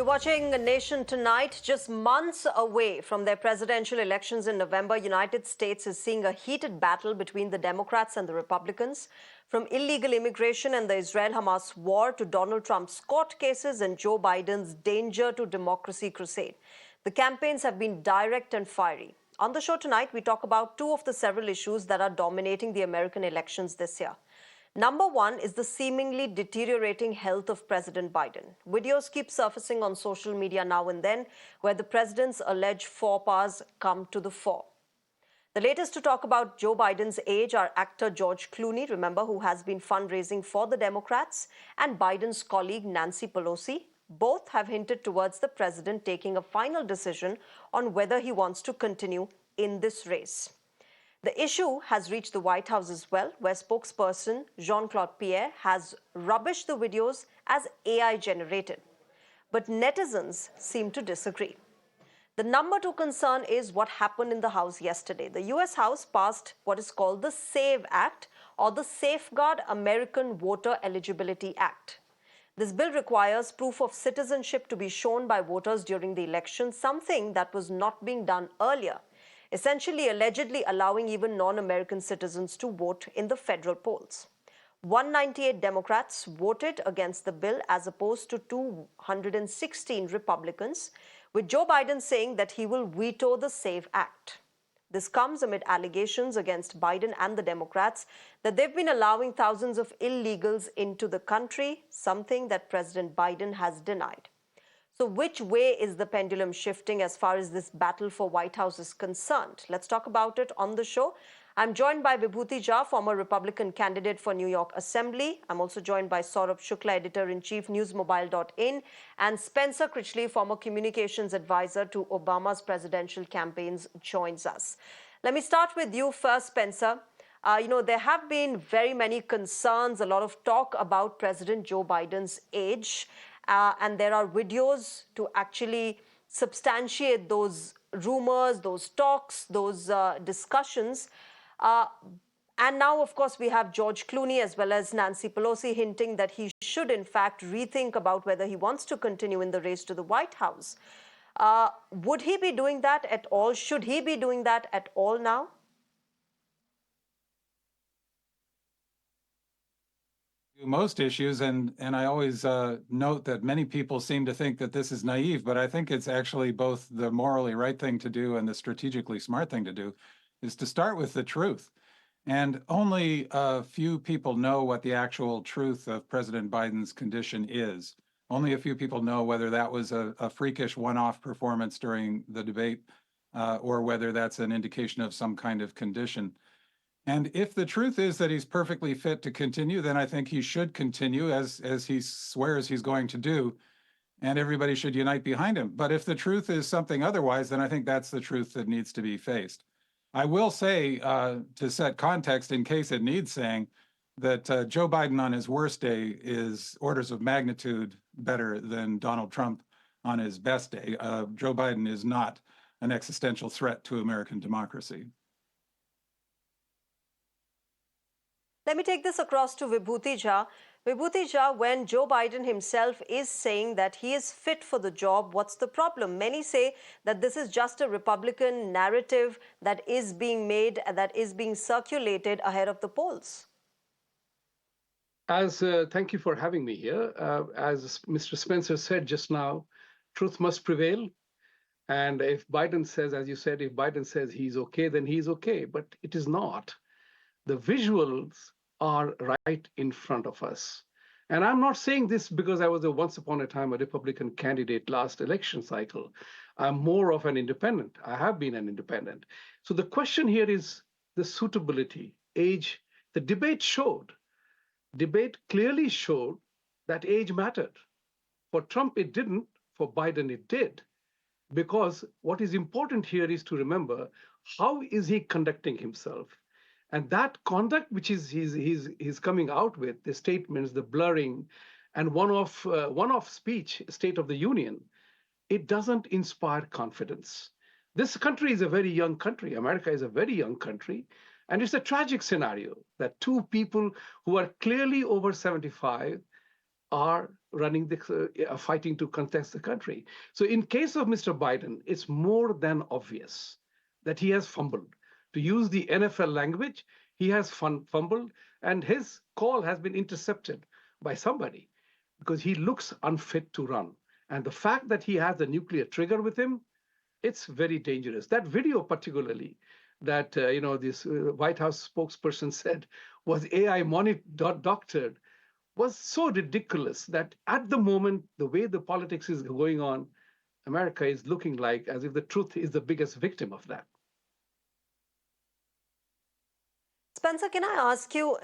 You're watching Nation Tonight. Just months away from their presidential elections in November, United States is seeing a heated battle between the Democrats and the Republicans. From illegal immigration and the Israel-Hamas war to Donald Trump's court cases and Joe Biden's danger to democracy crusade, the campaigns have been direct and fiery. On the show tonight, we talk about two of the several issues that are dominating the American elections this year. Number one is the seemingly deteriorating health of President Biden. Videos keep surfacing on social media now and then where the president's alleged faux pas come to the fore. The latest to talk about Joe Biden's age are actor George Clooney, remember, who has been fundraising for the Democrats, and Biden's colleague Nancy Pelosi. Both have hinted towards the president taking a final decision on whether he wants to continue in this race. The issue has reached the White House as well, where spokesperson Jean-Claude Pierre has rubbished the videos as AI generated. But netizens seem to disagree. The number two concern is what happened in the House yesterday. The US House passed what is called the SAVE Act, or the Safeguard American Voter Eligibility Act. This bill requires proof of citizenship to be shown by voters during the election, something that was not being done earlier, essentially allegedly allowing even non-American citizens to vote in the federal polls. 198 Democrats voted against the bill as opposed to 216 Republicans, with Joe Biden saying that he will veto the SAVE Act. This comes amid allegations against Biden and the Democrats that they've been allowing thousands of illegals into the country, something that President Biden has denied. So which way is the pendulum shifting as far as this battle for White House is concerned? Let's talk about it on the show. I'm joined by Vibhuti Jha, former Republican candidate for New York Assembly. I'm also joined by Saurabh Shukla, editor-in-chief, newsmobile.in, and Spencer Critchley, former communications advisor to Obama's presidential campaigns, joins us. Let me start with you first, Spencer. There have been very many concerns, a lot of talk about President Joe Biden's age. And there are videos to actually substantiate those rumors, those talks, those discussions. And now, of course, we have George Clooney as well as Nancy Pelosi hinting that he should, in fact, rethink about whether he wants to continue in the race to the White House. Would he be doing that at all? Should he be doing that at all now? Most issues, and I always note that many people seem to think that this is naive, but I think it's actually both the morally right thing to do and the strategically smart thing to do, is to start with the truth. And only a few people know what the actual truth of President Biden's condition is. Only a few people know whether that was a freakish one-off performance during the debate or whether that's an indication of some kind of condition. And if the truth is that he's perfectly fit to continue, then I think he should continue as he swears he's going to do, and everybody should unite behind him. But if the truth is something otherwise, then I think that's the truth that needs to be faced. I will say, to set context in case it needs saying, that Joe Biden on his worst day is orders of magnitude better than Donald Trump on his best day. Joe Biden is not an existential threat to American democracy. Let me take this across to Vibhuti Jha. Vibhuti Jha, when Joe Biden himself is saying that he is fit for the job, what's the problem? Many say that this is just a Republican narrative that is being made, that is being circulated ahead of the polls. Thank you for having me here. As Mr. Spencer said just now, truth must prevail. And if Biden says, as you said, if Biden says he's okay, then he's okay. But it is not. The visuals are right in front of us. And I'm not saying this because I was once upon a time a Republican candidate last election cycle. I'm more of an independent. I have been an independent. So the question here is the suitability, age. The debate clearly showed that age mattered. For Trump, it didn't. For Biden, it did. Because what is important here is to remember, how is he conducting himself? And that conduct, which is he's coming out with, the statements, the blurring, and one-off speech, State of the Union, it doesn't inspire confidence. This country is a very young country. America is a very young country. And it's a tragic scenario that two people who are clearly over 75 are running fighting to contest the country. So in case of Mr. Biden, it's more than obvious that he has fumbled. To use the NFL language, he has fumbled, and his call has been intercepted by somebody because he looks unfit to run. And the fact that he has a nuclear trigger with him, it's very dangerous. That video, particularly, that this White House spokesperson said was AI doctored, was so ridiculous that at the moment, the way the politics is going on, America is looking like as if the truth is the biggest victim of that. Spencer, can I ask you,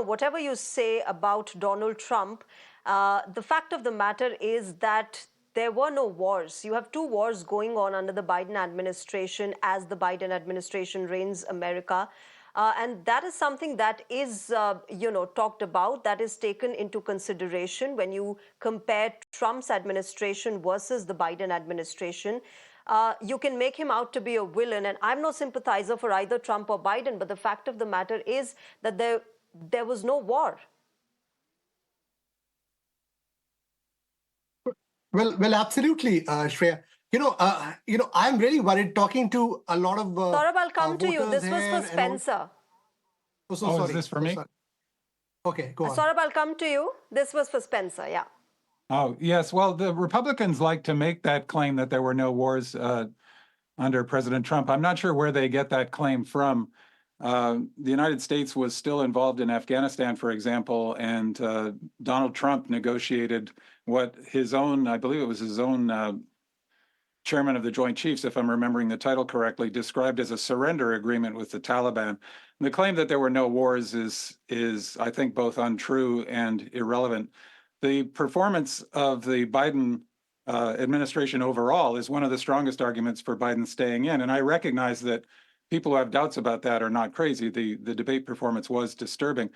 whatever you say about Donald Trump, the fact of the matter is that there were no wars. You have two wars going on under the Biden administration as the Biden administration reigns America. And that is something that is, talked about, that is taken into consideration when you compare Trump's administration versus the Biden administration. You can make him out to be a villain. And I'm no sympathizer for either Trump or Biden, but the fact of the matter is that there was no war. Well, absolutely, Shreya. I'm really worried talking to a lot of Saurabh, I'll come to you. voters This was here for Spencer. Is this for me? Okay, go on. Saurabh, I'll come to you. This was for Spencer, yeah. Oh, yes. Well, the Republicans like to make that claim that there were no wars under President Trump. I'm not sure where they get that claim from. The United States was still involved in Afghanistan, for example, and Donald Trump negotiated what his own, I believe it was his own chairman of the Joint Chiefs, if I'm remembering the title correctly, described as a surrender agreement with the Taliban. And the claim that there were no wars is, I think, both untrue and irrelevant. The performance of the Biden administration overall is one of the strongest arguments for Biden staying in. And I recognize that people who have doubts about that are not crazy. The debate performance was disturbing.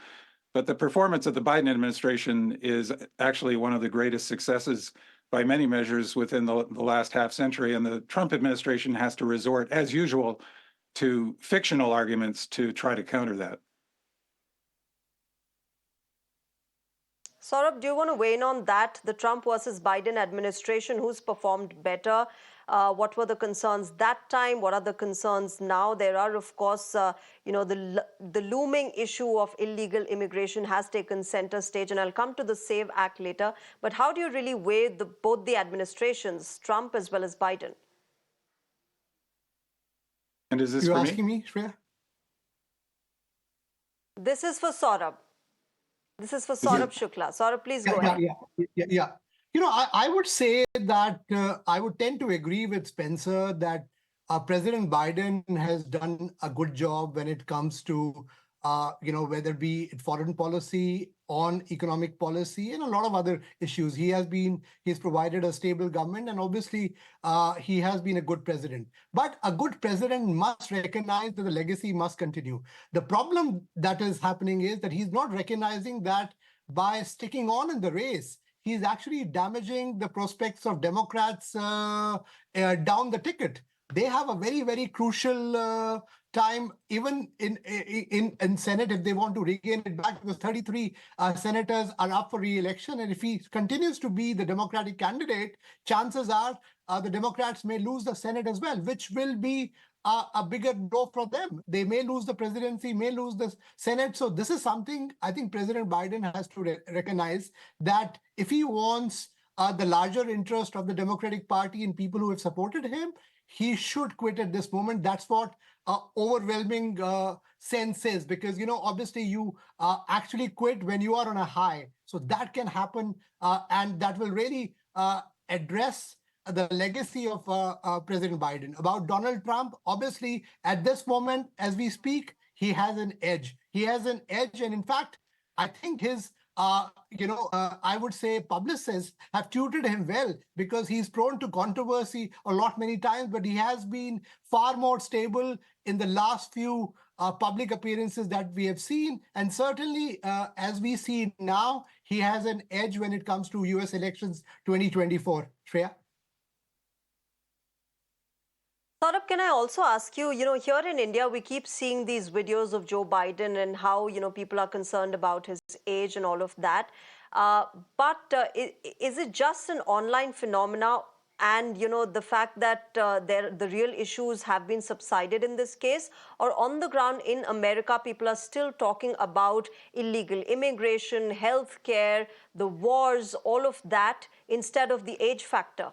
But the performance of the Biden administration is actually one of the greatest successes by many measures within the last half century. And the Trump administration has to resort, as usual, to fictional arguments to try to counter that. Saurabh, do you want to weigh in on that? The Trump versus Biden administration, who's performed better? What were the concerns that time? What are the concerns now? There are, of course, the looming issue of illegal immigration has taken center stage, and I'll come to the SAVE Act later. But how do you really weigh both the administrations, Trump as well as Biden? And is this You're for asking me, Shreya? This is for Saurabh. This is for Saurabh Shukla. Saurabh, please go ahead. Yeah. I would say that I would tend to agree with Spencer that President Biden has done a good job when it comes to, whether it be foreign policy, on economic policy, and a lot of other issues. He's provided a stable government, and obviously he has been a good president. But a good president must recognize that the legacy must continue. The problem that is happening is that he's not recognizing that by sticking on in the race, he's actually damaging the prospects of Democrats down the ticket. They have a very, very crucial time, even in Senate, if they want to regain it back, because 33 senators are up for re-election. And if he continues to be the Democratic candidate, chances are the Democrats may lose the Senate as well, which will be a bigger blow for them. They may lose the presidency, may lose the Senate. So this is something I think President Biden has to recognize, that if he wants the larger interest of the Democratic Party and people who have supported him, he should quit at this moment. That's what overwhelming sense is, because, obviously you actually quit when you are on a high. So that can happen, and that will really address the legacy of President Biden. About Donald Trump, obviously, at this moment, as we speak, he has an edge. He has an edge, and in fact, I think his I would say publicists have tutored him well, because he's prone to controversy many times, but he has been far more stable in the last few public appearances that we have seen. And certainly, as we see now, he has an edge when it comes to US elections 2024. Shreya? Saurabh, can I also ask you, here in India, we keep seeing these videos of Joe Biden and how, people are concerned about his age and all of that. But is it just an online phenomena? And the fact that the real issues have been subsided in this case, or on the ground in America, people are still talking about illegal immigration, healthcare, the wars, all of that, instead of the age factor?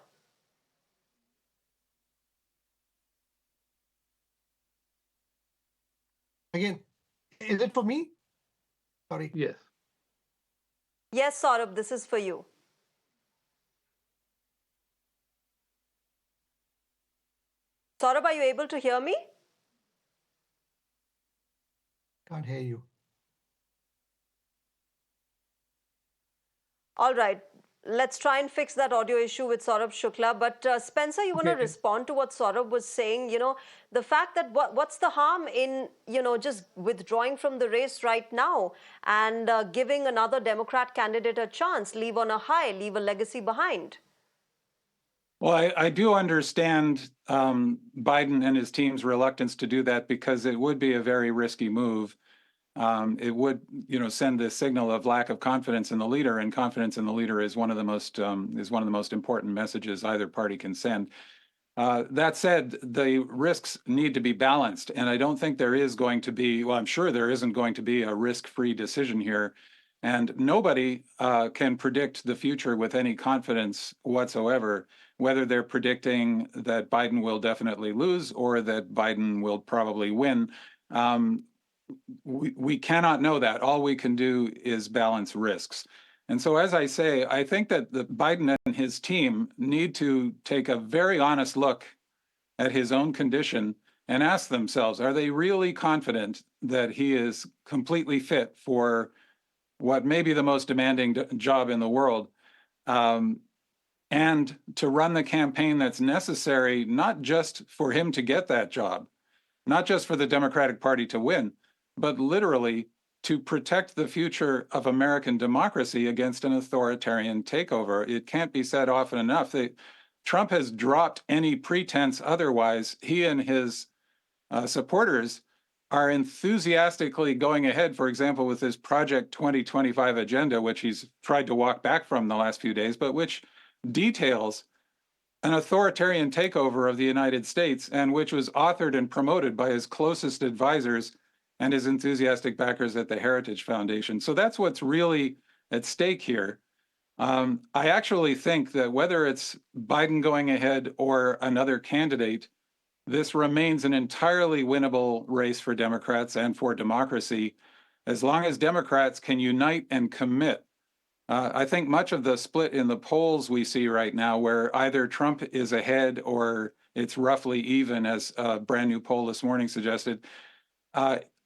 Again, is it for me? Sorry. Yes. Yes, Saurabh, this is for you. Saurabh, are you able to hear me? Can't hear you. All right. Let's try and fix that audio issue with Saurabh Shukla. But Spencer, you want to respond to what Saurabh was saying? The fact that what's the harm in, just withdrawing from the race right now and giving another Democrat candidate a chance, leave on a high, leave a legacy behind? Well, I do understand Biden and his team's reluctance to do that because it would be a very risky move. It would, send the signal of lack of confidence in the leader, and confidence in the leader is one of the most important messages either party can send. That said, the risks need to be balanced, and I don't think there is going to be. Well, I'm sure there isn't going to be a risk-free decision here, and nobody can predict the future with any confidence whatsoever. Whether they're predicting that Biden will definitely lose or that Biden will probably win. We cannot know that. All we can do is balance risks. And so, as I say, I think that Biden and his team need to take a very honest look at his own condition and ask themselves, are they really confident that he is completely fit for what may be the most demanding job in the world? And to run the campaign that's necessary, not just for him to get that job, not just for the Democratic Party to win, but literally to protect the future of American democracy against an authoritarian takeover. It can't be said often enough that Trump has dropped any pretense otherwise. He and his supporters are enthusiastically going ahead, for example, with this Project 2025 agenda, which he's tried to walk back from the last few days, but which details an authoritarian takeover of the United States, and which was authored and promoted by his closest advisors and his enthusiastic backers at the Heritage Foundation. So that's what's really at stake here. I actually think that whether it's Biden going ahead or another candidate, this remains an entirely winnable race for Democrats and for democracy, as long as Democrats can unite and commit. I think much of the split in the polls we see right now, where either Trump is ahead or it's roughly even, as a brand new poll this morning suggested,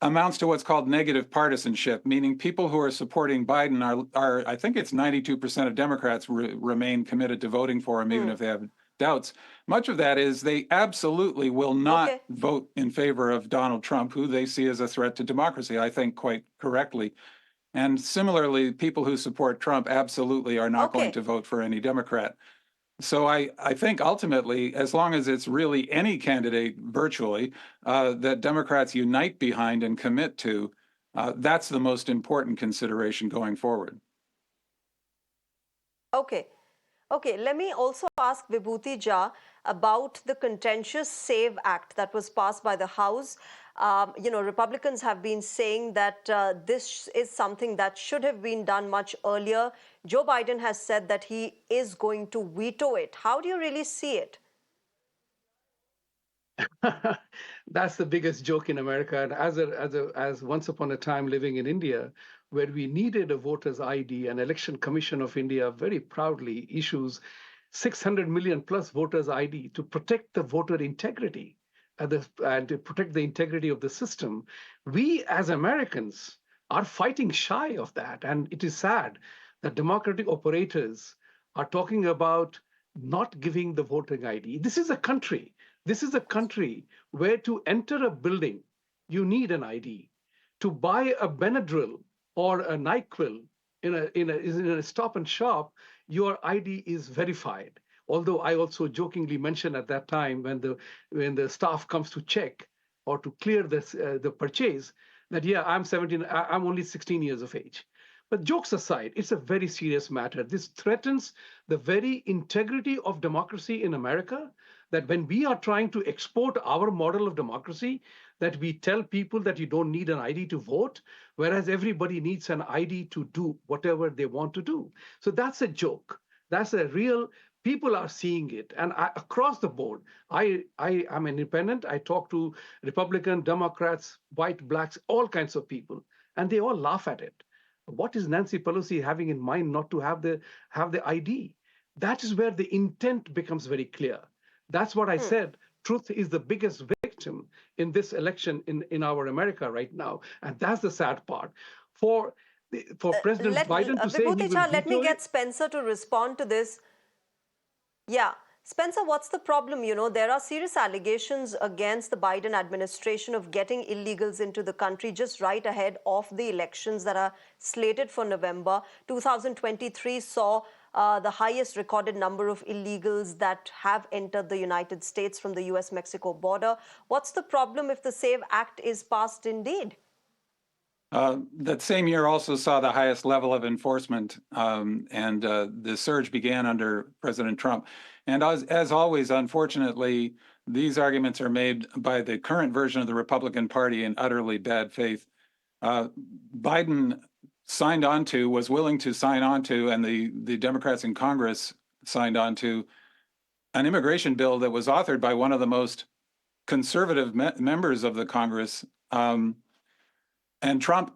amounts to what's called negative partisanship, meaning people who are supporting Biden are I think it's 92% of Democrats remain committed to voting for him, even if they have doubts. Much of that is they absolutely will not vote in favor of Donald Trump, who they see as a threat to democracy, I think quite correctly. And similarly, people who support Trump absolutely are not going to vote for any Democrat. So I think ultimately, as long as it's really any candidate virtually that Democrats unite behind and commit to, that's the most important consideration going forward. Okay. Let me also ask Vibhuti Jha about the contentious SAVE Act that was passed by the House. Republicans have been saying that this is something that should have been done much earlier. Joe Biden has said that he is going to veto it. How do you really see it? That's the biggest joke in America. And as once upon a time living in India, where we needed a voter's ID, an Election Commission of India very proudly issues 600 million plus voters' ID to protect the voter integrity and to protect the integrity of the system. We as Americans are fighting shy of that. And it is sad that democratic operators are talking about not giving the voting ID. This is a country where to enter a building, you need an ID. To buy a Benadryl or a NyQuil in a stop and shop, your ID is verified. Although I also jokingly mentioned at that time when the staff comes to check or to clear the purchase that, yeah, I'm 17, I'm only 16 years of age. But jokes aside, it's a very serious matter. This threatens the very integrity of democracy in America. That when we are trying to export our model of democracy, that we tell people that you don't need an ID to vote, whereas everybody needs an ID to do whatever they want to do. So that's a joke. That's a real, people are seeing it. And across the board, I am independent. I talk to Republican, Democrats, white, blacks, all kinds of people, and they all laugh at it. What is Nancy Pelosi having in mind not to have the ID? That is where the intent becomes very clear. That's what I said. Truth is the biggest victim in this election in our America right now, and that's the sad part. For President Biden to say he Vibhuti will Jha, let me veto get it. Spencer to respond to this. Yeah. Spencer, what's the problem? You know, there are serious allegations against the Biden administration of getting illegals into the country just right ahead of the elections that are slated for November. 2023 saw the highest recorded number of illegals that have entered the United States from the US-Mexico border. What's the problem if the SAVE Act is passed indeed? That same year also saw the highest level of enforcement, and the surge began under President Trump. And as always, unfortunately, these arguments are made by the current version of the Republican Party in utterly bad faith. Biden signed on to, was willing to sign on to, and the Democrats in Congress signed on to an immigration bill that was authored by one of the most conservative members of the Congress. And Trump,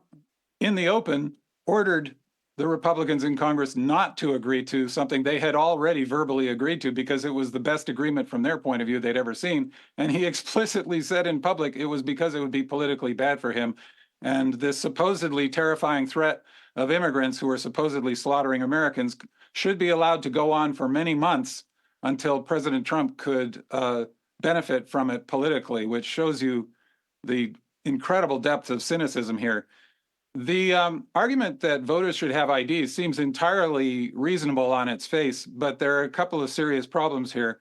in the open, ordered the Republicans in Congress not to agree to something they had already verbally agreed to because it was the best agreement from their point of view they'd ever seen. And he explicitly said in public it was because it would be politically bad for him. And this supposedly terrifying threat of immigrants who are supposedly slaughtering Americans should be allowed to go on for many months until President Trump could benefit from it politically, which shows you the incredible depth of cynicism here. The argument that voters should have IDs seems entirely reasonable on its face, but there are a couple of serious problems here.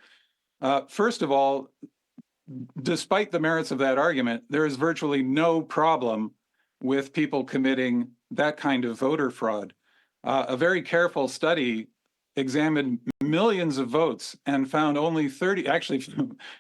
First of all, despite the merits of that argument, there is virtually no problem with people committing that kind of voter fraud. A very careful study examined millions of votes and found only 30, actually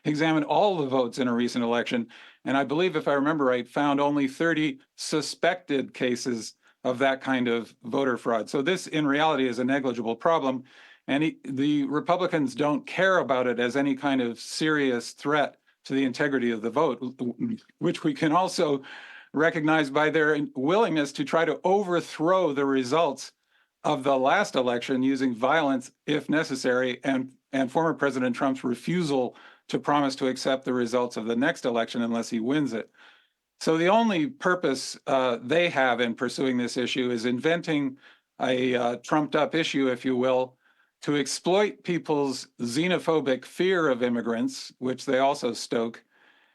examined all the votes in a recent election. And I believe, if I remember right, found only 30 suspected cases of that kind of voter fraud. So this, in reality, is a negligible problem. And the Republicans don't care about it as any kind of serious threat to the integrity of the vote, which we can also recognize by their willingness to try to overthrow the results of the last election using violence if necessary, and former President Trump's refusal to promise to accept the results of the next election unless he wins it. So the only purpose they have in pursuing this issue is inventing a trumped up issue, if you will, to exploit people's xenophobic fear of immigrants, which they also stoke,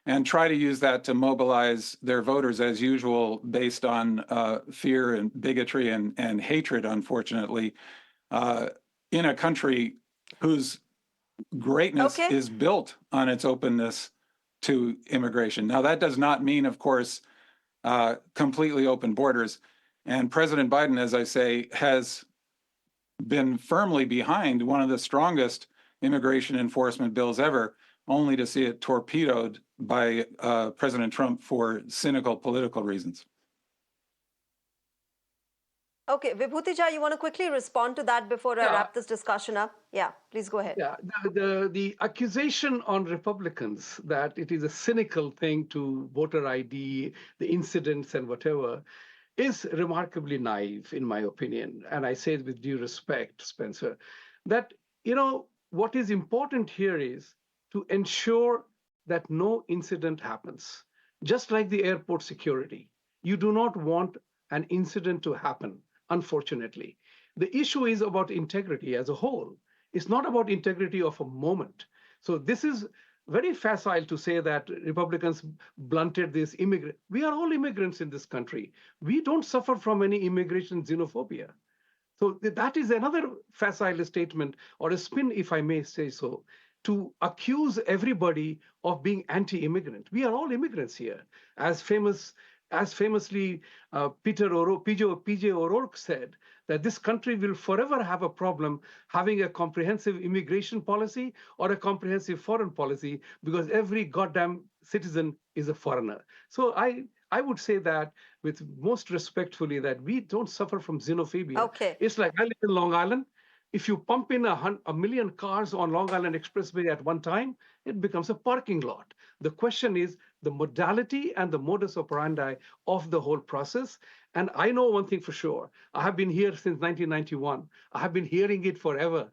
and try to use that to mobilize their voters as usual based on fear and bigotry and hatred, unfortunately, in a country whose greatness is built on its openness to immigration. Now, that does not mean, of course, completely open borders. And President Biden, as I say, has been firmly behind one of the strongest immigration enforcement bills ever, only to see it torpedoed by President Trump for cynical political reasons. Okay, Vibhuti Jha, you want to quickly respond to that before I wrap this discussion up? Yeah, please go ahead. Yeah, the accusation on Republicans that it is a cynical thing to voter ID, the incidents and whatever, is remarkably naive, in my opinion. And I say it with due respect, Spencer, that, you know, what is important here is to ensure that no incident happens. Just like the airport security, you do not want an incident to happen, unfortunately. The issue is about integrity as a whole. It's not about integrity of a moment. So this is very facile to say that Republicans blunted this immigrant. We are all immigrants in this country. We don't suffer from any immigration xenophobia. So that is another facile statement, or a spin, if I may say so, to accuse everybody of being anti-immigrant. We are all immigrants here. As famous as famously PJ O'Rourke said, that this country will forever have a problem having a comprehensive immigration policy or a comprehensive foreign policy, because every goddamn citizen is a foreigner. So I would say that with most respectfully, that we don't suffer from xenophobia. Okay. It's like I live in Long Island. If you pump in a million cars on Long Island Expressway at one time, it becomes a parking lot. The question is the modality and the modus operandi of the whole process. And I know one thing for sure. I have been here since 1991. I have been hearing it forever,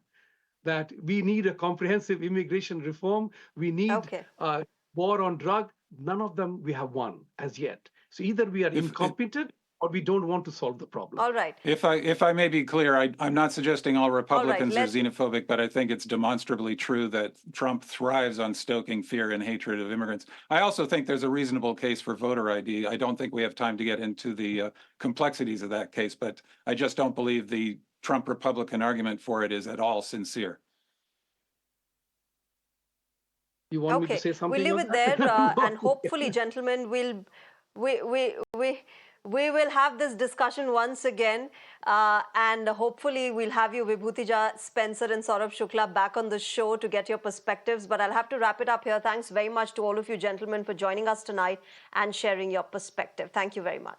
that we need a comprehensive immigration reform. We need Okay. a war on drug. None of them we have won as yet. So either we are incompetent or we don't want to solve the problem. All right. If I may be clear, I'm not suggesting all Republicans are let's- xenophobic, but I think it's demonstrably true that Trump thrives on stoking fear and hatred of immigrants. I also think there's a reasonable case for voter ID. I don't think we have time to get into the complexities of that case, but I just don't believe the Trump Republican argument for it is at all sincere. You want me to say something? We'll leave on it there, that? and hopefully, gentlemen, we will have this discussion once again, and hopefully we'll have you, Vibhutija, Spencer, and Saurabh Shukla back on the show to get your perspectives. But I'll have to wrap it up here. Thanks very much to all of you gentlemen for joining us tonight and sharing your perspective. Thank you very much.